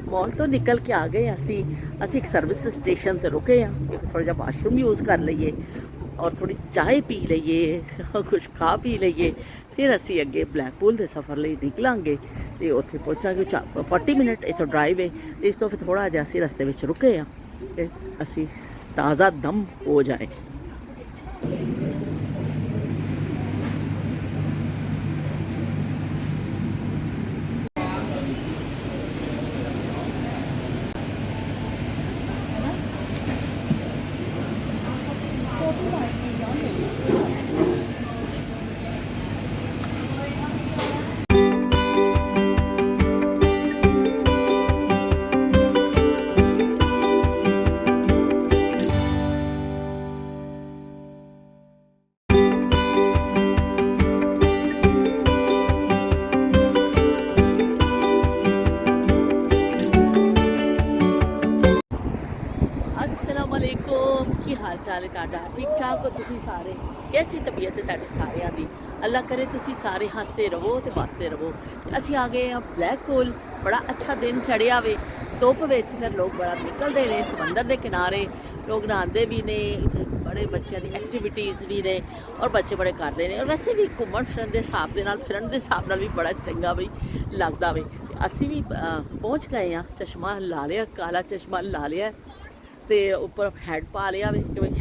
Mall ਤੋਂ ਨਿਕਲ ਕੇ ਆ ਗਏ ਅਸੀਂ ਇੱਕ ਸਰਵਿਸ ਸਟੇਸ਼ਨ ਤੇ ਰੁਕੇ ਆ, ਇੱਕ ਥੋੜਾ ਜਿਹਾ ਵਾਸ਼ਰੂਮ ਯੂਜ਼ ਕਰ ਲਈਏ ਔਰ ਥੋੜੀ ਚਾਹ ਪੀ ਲਈਏ, ਕੁਛ ਖਾ ਪੀ ਲਈਏ, ਫਿਰ ਅਸੀਂ ਅੱਗੇ ਬਲੈਕਪੂਲ ਦੇ ਸਫ਼ਰ ਲਈ ਨਿਕਲਾਂਗੇ ਤੇ ਉੱਥੇ ਪਹੁੰਚਾਂਗੇ। 40 ਮਿੰਟ ਇੱਥੋਂ ਡਰਾਈਵ ਹੈ, ਇਸ ਤੋਂ ਫਿਰ ਥੋੜਾ ਜਿਹਾ ਅਸੀਂ ਰਸਤੇ ਵਿੱਚ ਰੁਕੇ ਆ ਤੇ ਅਸੀਂ ਤਾਜ਼ਾ ਦਮ ਹੋ ਜਾਏ। अस्सलामुअलैकुम, की हाल चाल है तुहाडा? ठीक ठाक हो तुसी सारे? कैसी तबीयत है तुहाडी सारिਆਂ ਦੀ? अल्लाह करे तुसी सारे हंसते रहो ते बसते रहो। ਅਸੀਂ आ गए हैं ब्लैकपूल। बड़ा अच्छा दिन चढ़िया वे, धुप विच फिर लोग बड़ा निकलते हैं समंदर के किनारे, लोग नहाते भी ने, इत्थे बड़े बच्चों की एक्टिविटीज़ भी ने और बच्चे बड़े करते हैं। और वैसे भी घूमन फिरन के हिसाब के नाल, फिरन के हिसाब नाल भी बड़ा चंगा बई लगता वे। असी भी पहुँच गए हैं, चश्मा ला लिया, काला चश्मा ला लिया ते उपर हैड पा लिया वे कि भाई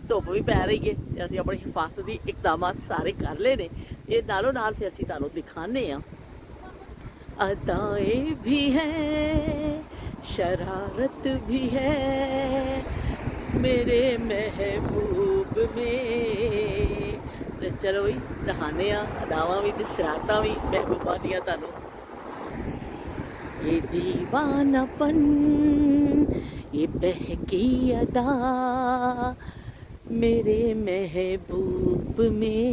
धुप भी पै रही है। असी अपनी हिफाजती इकदाम सारे कर ले ने। ये नालों नाल फिर असी तुहानूं दिखाने आ। अदाएं भी हैं, शरारत भी है मेरे महबूब में। तो चलो भाई दिखाने आ अदावां भी ते शरारतां भी महबूबा दियां तुहानूं। ये दीवानापन, ये बहकी अदा मेरे महबूब में,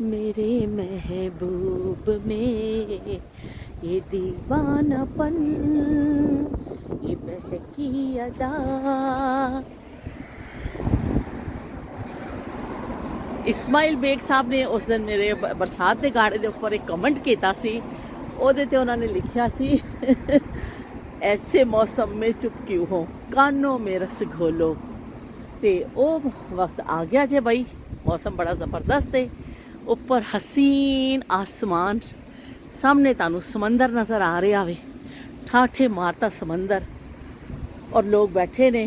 मेरे महबूब में। ये दीवानापन, ये बहकी अदा। इस्माइल बेग साहब ने उस दिन मेरे बरसात के गाड़े के उपर एक कमेंट किया सी, ਉਹਦੇ ਤੇ ਉਹਨਾਂ ਨੇ ਲਿਖਿਆ ਸੀ ऐसे मौसम में चुप क्यों हो, कानों में रस घोलो। तो वो वक्त आ गया जे भाई, मौसम बड़ा ज़बरदस्त है, ऊपर हसीन आसमान, सामने तानू समंदर नज़र आ रहा वे, ठाठे मारता समंदर, और लोग बैठे ने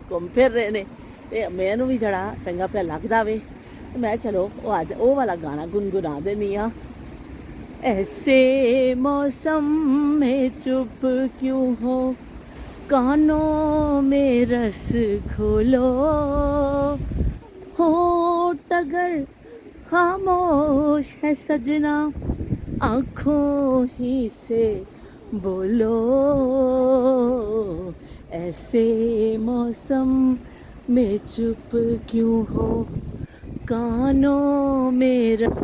घूम फिर रहे ने। तो मैनू भी जड़ा चंगा पिया लगदा वे। मैं चलो वो अज वो वाला गाना गुनगुना देनी आ। ऐसे मौसम में चुप क्यों हो, कानों में रस घोलो, होठ अगर खामोश है सजना, आँखों ही से बोलो। ऐसे मौसम में चुप क्यों हो, कानों में रस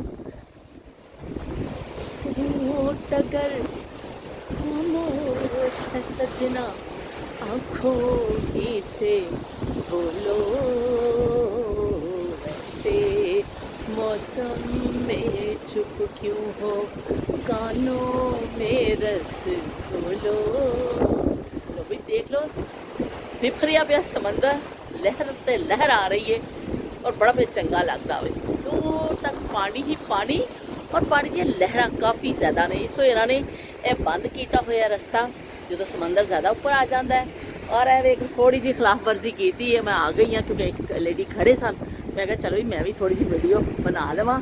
अगर खामोश है सजना, आँखों ही से बोलो। ऐसे मौसम में चुप क्यों हो, कानों में रस घोलो। लो भी देख लो, बिफरिया पिया समंदर, लहर ते लहर आ रही है और बड़ा भी चंगा लगता वे। दूर तक पानी ही पानी और पानी दी लहरां काफ़ी ज़्यादा ने। इस तो इन्होंने यह बंद किया हुआ रास्ता जो समंदर ज़्यादा ऊपर आ जाता है। और एक थोड़ी जी खिलाफ वर्जी की है, मैं आ गई हाँ क्योंकि एक लेडी खड़े सन, मैं कहा चलो मैं भी थोड़ी जी वीडियो बना लवां।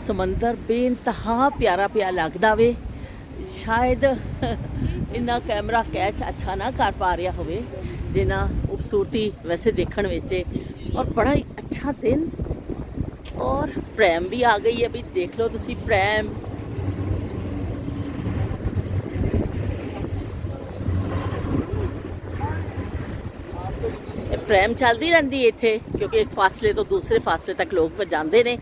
समंदर बेइंतहा प्यारा प्यारा लगता वे। शायद इन्ना कैमरा कैच अच्छा ना कर पा रहा हो जिन्ना खूबसूरती वैसे देखने में। और बड़ा ही अच्छा दिन, और प्रैम भी आ गई है भी, देख लो तुसी प्रैम। प्रैम चलती रहती है इत्थे, क्योंकि एक फासले तो दूसरे फासले तक लोग जाते हैं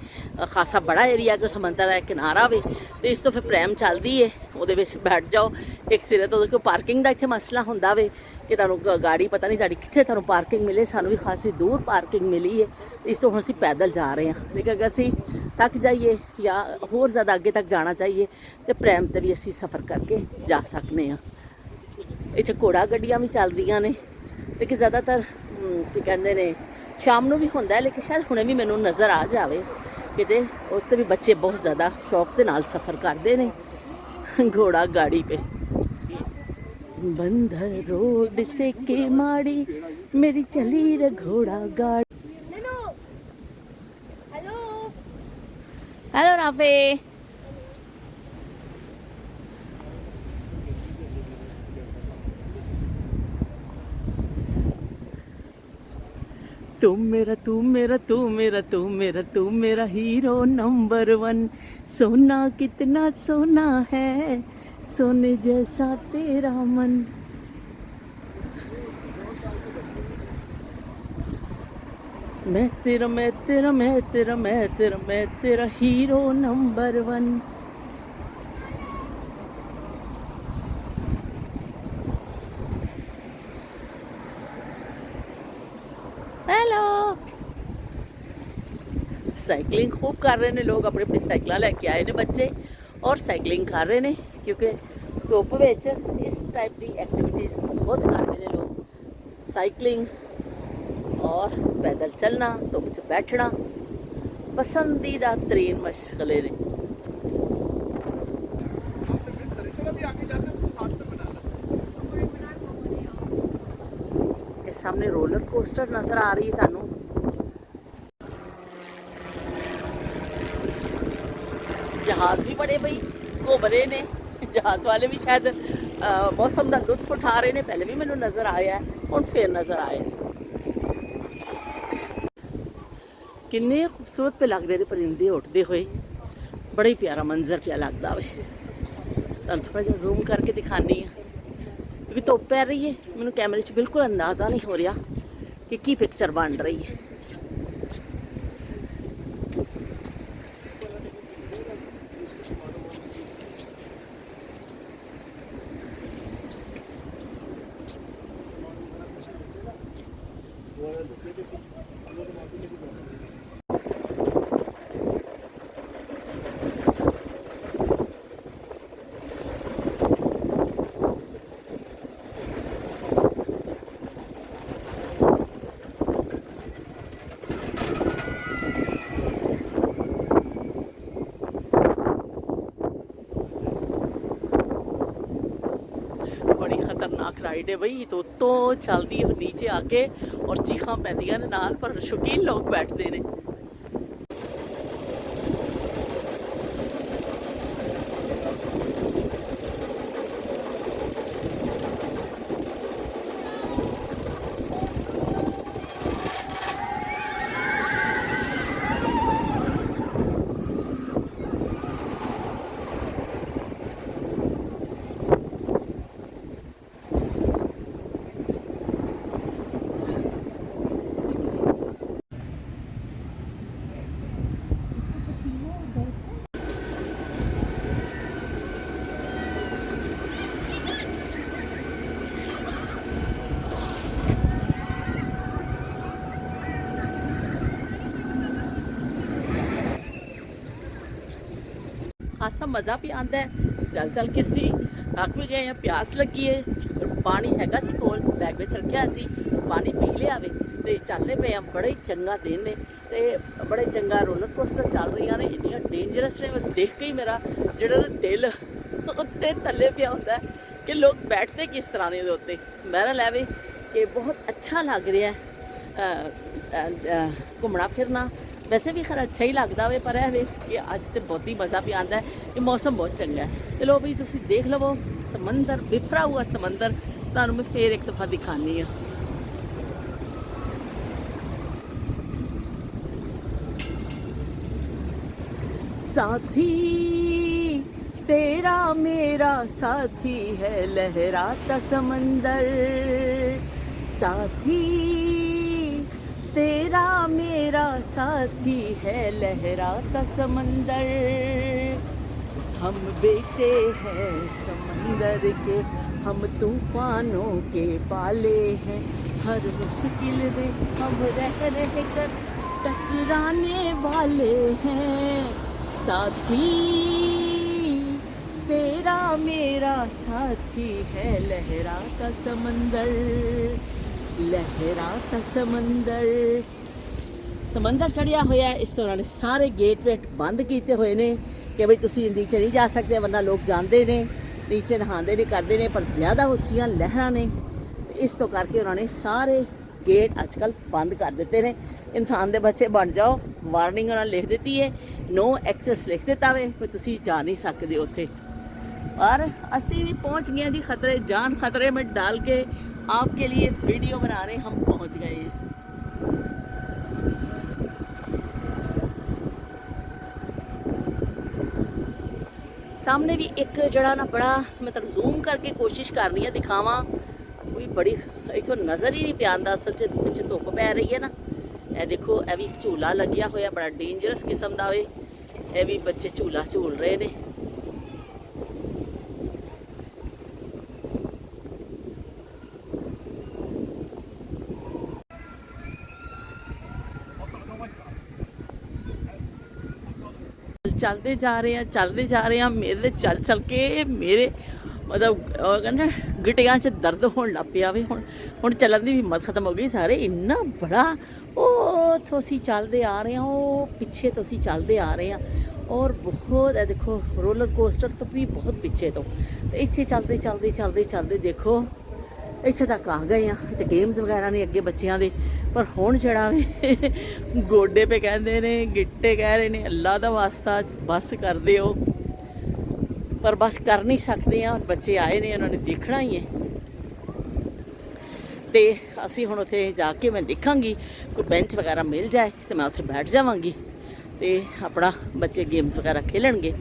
ਖਾਸਾ ਬੜਾ ਏਰੀਆ ਕਿ ਸਮੁੰਦਰ ਹੈ ਕਿਨਾਰਾ ਵੇ ਤੇ ਇਸ ਤੋਂ ਫਿਰ ਪ੍ਰੈਮ ਚੱਲਦੀ ਏ, ਉਹਦੇ ਵਿੱਚ ਬੈਠ ਜਾਓ ਇੱਕ ਸਿਰੇ ਤੋਂ। ਕਿਉਂਕਿ ਪਾਰਕਿੰਗ ਦਾ ਇੱਥੇ ਮਸਲਾ ਹੁੰਦਾ ਵੇ ਕਿ ਤੁਹਾਨੂੰ ਗਾੜੀ ਪਤਾ ਨਹੀਂ ਤੁਹਾਡੀ ਕਿੱਥੇ ਤੁਹਾਨੂੰ ਪਾਰਕਿੰਗ ਮਿਲੇ। ਸਾਨੂੰ ਵੀ ਖਾਸੀ ਦੂਰ ਪਾਰਕਿੰਗ ਮਿਲੀ ਹੈ, ਇਸ ਤੋਂ ਹੁਣ ਅਸੀਂ ਪੈਦਲ ਜਾ ਰਹੇ ਹਾਂ। ਲੇਕਿਨ ਅਗਰ ਅਸੀਂ ਥੱਕ ਜਾਈਏ ਜਾਂ ਹੋਰ ਜ਼ਿਆਦਾ ਅੱਗੇ ਤੱਕ ਜਾਣਾ ਚਾਹੀਏ ਤੇ ਪ੍ਰੈਮ ਤੇ ਵੀ ਅਸੀਂ ਸਫ਼ਰ ਕਰਕੇ ਜਾ ਸਕਦੇ ਹਾਂ। ਇੱਥੇ ਘੋੜਾ ਗੱਡੀਆਂ ਵੀ ਚੱਲਦੀਆਂ ਨੇ, ਲੇਕਿਨ ਜ਼ਿਆਦਾਤਰ ਕੀ ਕਹਿੰਦੇ ਨੇ ਸ਼ਾਮ ਨੂੰ ਵੀ ਹੁੰਦਾ ਹੈ, ਲੇਕਿਨ ਸ਼ਾਇਦ ਹੁਣੇ ਵੀ ਮੈਨੂੰ ਨਜ਼ਰ ਆ ਜਾਵੇ ਕਿਤੇ। ਉਸ 'ਤੇ ਵੀ ਬੱਚੇ ਬਹੁਤ ਜ਼ਿਆਦਾ ਸ਼ੌਕ ਦੇ ਨਾਲ ਸਫ਼ਰ ਕਰਦੇ ਨੇ घोड़ा गाड़ी पे। बंदर रोड से के माड़ी मेरी चली रे घोड़ा गाड़ी। हेलो हेलो हेलो राफे, तुम मेरा तू मेरा तू मेरा तू मेरा तू मेरा हीरो नंबर 1। सोना कितना सोना है, सोने जैसा तेरा मन। मैं तेरा मैं तेरा मैं तेरा मैं तेरा मैं तेरा हीरो नंबर 1। हेलो। साइकिलिंग खूब कर रहे ने लोग, अपनी अपनी साइकिल लैके आए ने बच्चे और साइकिलिंग कर रहे ने, क्योंकि धुप विच इस टाइप की एक्टिविटीज़ बहुत कर रहे ने लोग। साइकिलिंग और पैदल चलना, धुप च बैठना पसंदीदा तरीन मशगले ने। सामने रोलर कोस्टर नजर आ रही है थानू। जहाज भी बड़े बई घूम रहे ने, जहाज वाले भी शायद मौसम का लुत्फ उठा रहे ने। पहले भी मैनू नजर आया है, हुण फिर नजर आए। किन्ने खूबसूरत पे लगते ने परिंदे उठते हुए, बड़ा ही प्यारा मंजर पिया लगता वे। तुहानू थोड़ा जिहा जूम करके दिखानी है, क्योंकि धुप पै रही है, मैनू कैमरे च बिल्कुल अंदाज़ा नहीं हो रहा कि की पिक्चर बन रही है। बड़ी खतरनाक राइड है बई, तो चलती है नीचे आके और चीखा पैंदियां ने नाल, पर शौकीन लोग बैठते ने। खासा मज़ा भी आता है। चल चल के सी थक भी गए हैं, प्यास लगी है, पानी हैगा सी कोल, बैग में रखिया सी, पानी पी लिया वे ते चलने पे हैं। बड़ा ही चंगा दिन ने ते बड़ा ही चंगा रोलर कोस्टर चल रही ने, इन्नियां डेंजरस ने। मैं देख के ही मेरा जेड़ा दिल उत्ते थल्ले पिया होंदा है कि लोग बैठते किस तरह ने उत्ते। मेरा लैवे कि बहुत अच्छा लग रहा है घूमना फिरना। वैसे भी खैर अच्छा ही लगता वे, पर है वे कि अज तो बहुत ही मज़ा भी आता है कि मौसम बहुत चंगा है। चलो भी तुम देख लवो समंदर, बिखरा हुआ समंदर तुहानू मैं फिर एक दफ़ा दिखानी है। साथी तेरा मेरा साथी है लहराता समंदर, साथी तेरा मेरा साथी है लहराता समंदर, हम बेटे हैं समंदर के, हम तूफानों के पाले हैं, हर मुश्किल में हम रह कर टकराने वाले हैं। साथी तेरा मेरा साथी है लहराता समंदर, लहराता समंदर। समंदर चढ़िया होया है। इस दौरान सारे गेट वेट बंद किए हुए ने कि बई तुसी नीचे नहीं जा सकते, वरना लोग जाते ने नीचे नहाते ने करते ने, पर ज़्यादा उच्चियां लहरां ने, इस तो करके उन्होंने सारे गेट अजकल बंद कर दिते ने। इंसान दे बच्चे बन जाओ, वार्निंग उन्होंने लिख दी है, नो एक्सेस लिख दिता वे, कोई तुसी जा नहीं सकते उत्थे। और असी भी पहुँच गए जी, खतरे जान खतरे में डाल के आपके लिए वीडियो बनाने हम पहुँच गए। सामने भी एक जड़ा ना बड़ा मतलब जूम करके कोशिश कर रही है दिखावा, कोई बड़ी इथों नज़र ही नहीं पे आंदा। असल च पिछे धुप पै रही है ना, ए देखो ए भी झूला लग्या होया, बड़ा डेंजरस किस्म का वे, ए भी बच्चे झूला झूल रहे ने। चलते जा रहे हैं मेरे चल चल के मेरे मतलब कहना गिटियां च दर्द होने लग पिया वे। हुण चलन की हिम्मत खत्म हो गई। सारे इन्ना बड़ा तो असी चलते आ रहे हैं, वो पीछे तो असी चलते आ रहे हैं, और बहुत है देखो रोलर कोस्टर तो भी बहुत पीछे तो इत्थे चलते चलते चलते चलते देखो इत्थे तक आ गए हैं। इत्थे गेम्स वगैरह ने अगे बच्चों के, पर हुण जड़ा वे गोडे पे कहते ने, गिट्टे कह रहे ने, अल्लाह दा वास्ता बस कर दिओ, पर बस कर नहीं सकते हैं। बच्चे आए ने, उन्होंने देखना ही है, तो असी हुण उत्थे जाके मैं देखांगी कोई बेंच वगैरह मिल जाए तो मैं उत्थे बैठ जावांगी, तो अपना बच्चे गेम्स वगैरह खेलणगे।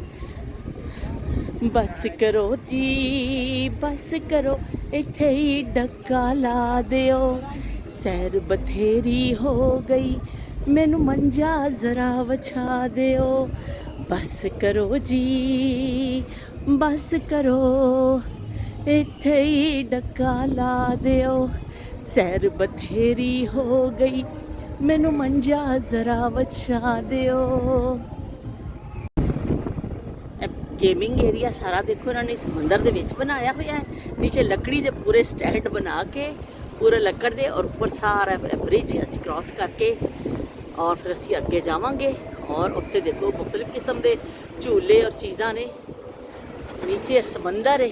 बस करो जी बस करो, इत्थे ही डक्का ला दिओ, सैर बथेरी हो गई, मैनू मंजा जरा वछा दिओ। बस करो जी बस करो, इत्थे ही डक्का ला दिओ, सैर बथेरी हो गई, मैनू मंजा जरा वछा दिओ। गेमिंग एरिया सारा देखो इन्होंने समंदर के विच बनाया हुआ है। नीचे लकड़ी के पूरे स्टैंड बना के पूरे लकड़ दे, और ऊपर सारा ब्रिज असी क्रॉस करके और फिर असी अगे जावांगे। और उत्थे देखो मुख्तलिफ किस्म के झूले और चीज़ां ने, नीचे समंदर है।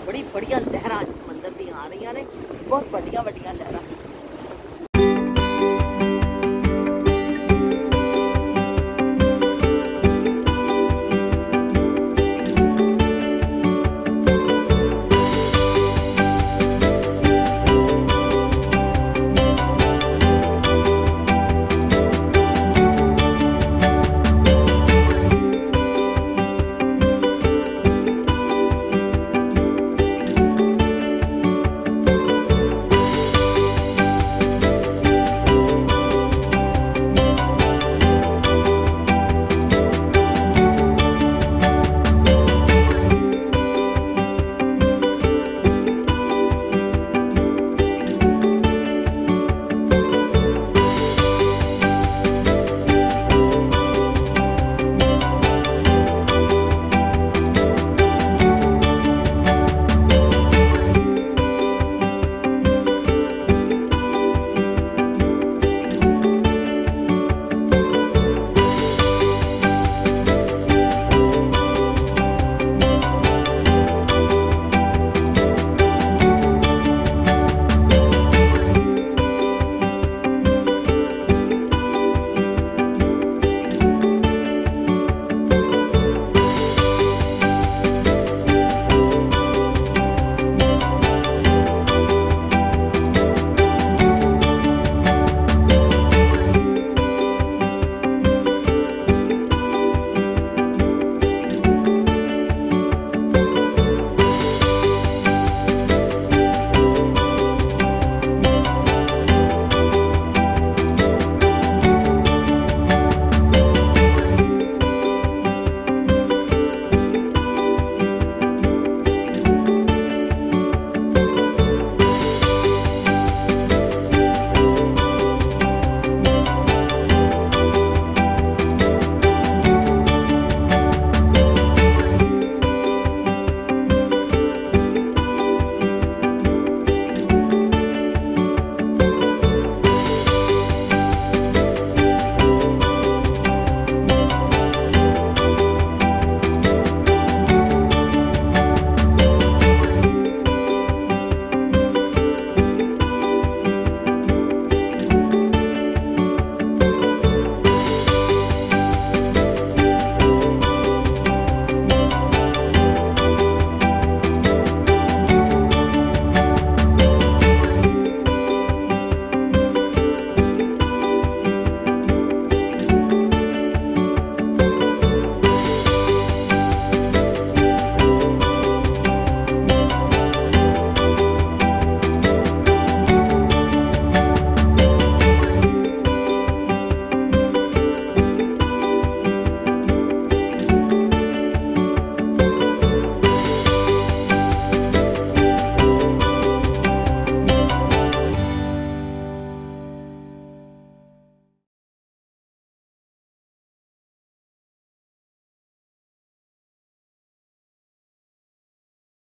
बड़ी बढ़िया लहरां समंदर दी आ रही ने, बहुत वड्डियां वड्डियां लहरां।